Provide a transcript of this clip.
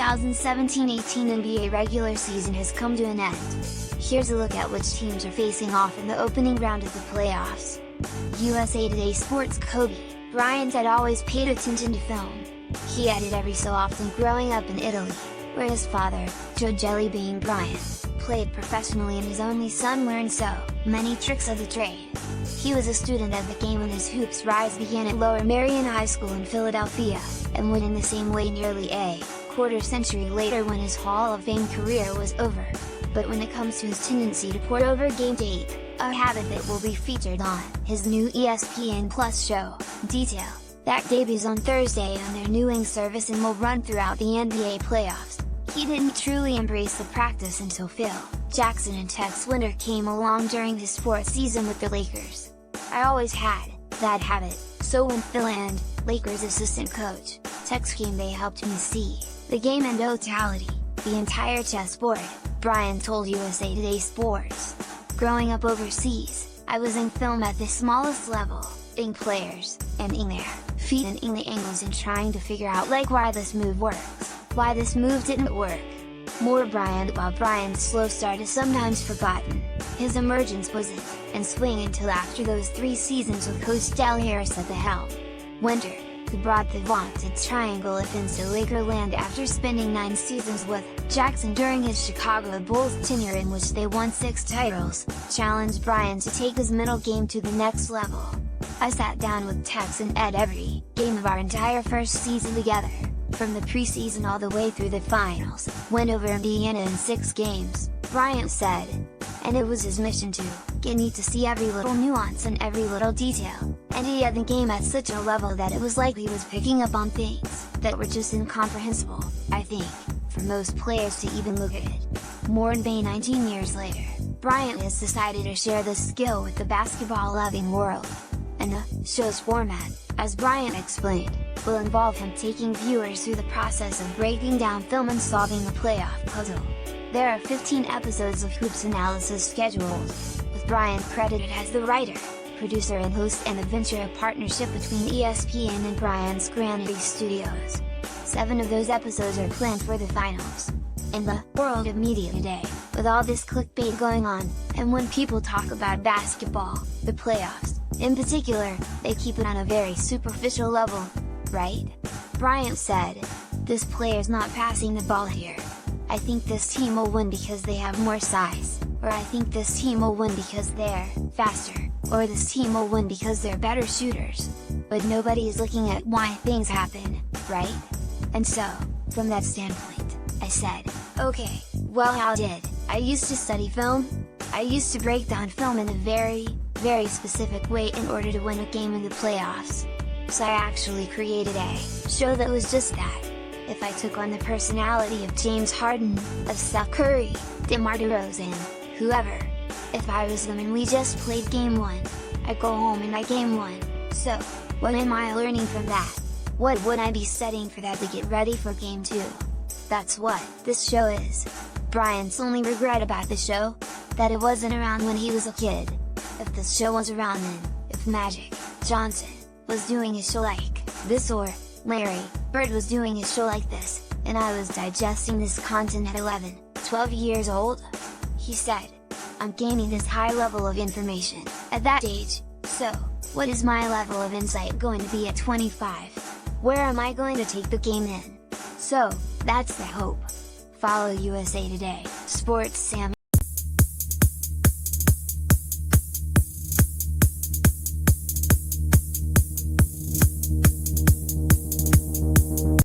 2017-18 NBA regular season has come to an end. Here's a look at which teams are facing off in the opening round of the playoffs. USA Today Sports Kobe Bryant had always paid attention to film. He had it every so often growing up in Italy, where his father, Joe "Jelly Bean" Bryant, played professionally and his only son learned so many tricks of the trade. He was a student at the game when his hoops rise began at Lower Merion High School in Philadelphia, and went in the same way nearly a quarter-century later when his Hall of Fame career was over. But when it comes to his tendency to port over game tape, a habit that will be featured on his new ESPN Plus show, Detail, that debuts on Thursday on their new service and will run throughout the NBA playoffs, he didn't truly embrace the practice until Phil Jackson and Tex Winter came along during his fourth season with the Lakers. "I always had that habit, so when Phil and Lakers assistant coach Tex came, they helped me see the game in totality, the entire chessboard," Bryant told USA Today Sports. "Growing up overseas, I was in film at the smallest level, in players, and in their feet and in the angles and trying to figure out like why this move works, why this move didn't work." More Bryant. While Bryant's slow start is sometimes forgotten, his emergence wasn't in swing until after those 3 seasons with Coach Del Harris at the helm. Winter, who brought the vaunted triangle offense to Lakerland after spending 9 seasons with Jackson during his Chicago Bulls tenure in which they won 6 titles, challenged Bryant to take his mental game to the next level. "I sat down with Tex and Ed every game of our entire first season together, from the preseason all the way through the finals, went over Indiana in 6 games, Bryant said. "And it was his mission to get me to see every little nuance and every little detail, and he had the game at such a level that it was like he was picking up on things that were just incomprehensible, I think, for most players to even look at it." More in May. 19 years later, Bryant has decided to share this skill with the basketball-loving world. And the show's format, as Bryant explained, will involve him taking viewers through the process of breaking down film and solving a playoff puzzle. There are 15 episodes of hoops analysis scheduled, with Bryant credited as the writer, producer and host, and the venture a partnership between ESPN and Bryant's Granary Studios. 7 of those episodes are planned for the finals. In the world of media today, with all this clickbait going on, and when people talk about basketball, the playoffs, in particular, they keep it on a very superficial level, right? Bryant said, "This player's not passing the ball here. I think this team will win because they have more size, or I think this team will win because they're faster, or this team will win because they're better shooters." But nobody is looking at why things happen, right? And so, from that standpoint, I said, "Okay, well, how did I used to study film? I used to break down film in a very specific way in order to win a game in the playoffs. So I actually created a show that was just that. If I took on the personality of James Harden, of Steph Curry, DeMar DeRozan, whoever, if I was them and we just played game 1, I go home and I game 1, so, what am I learning from that? What would I be studying for that to get ready for game 2? That's what this show is." Bryant's only regret about the show? That it wasn't around when he was a kid. If the show was around then, if Magic Johnson was doing a show like this, or Larry Bird was doing a show like this, and I was digesting this content at 11, 12 years old? He said, "I'm gaining this high level of information at that age, so, what is my level of insight going to be at 25? Where am I going to take the game in?" So, that's the hope. Follow USA Today Sports Sam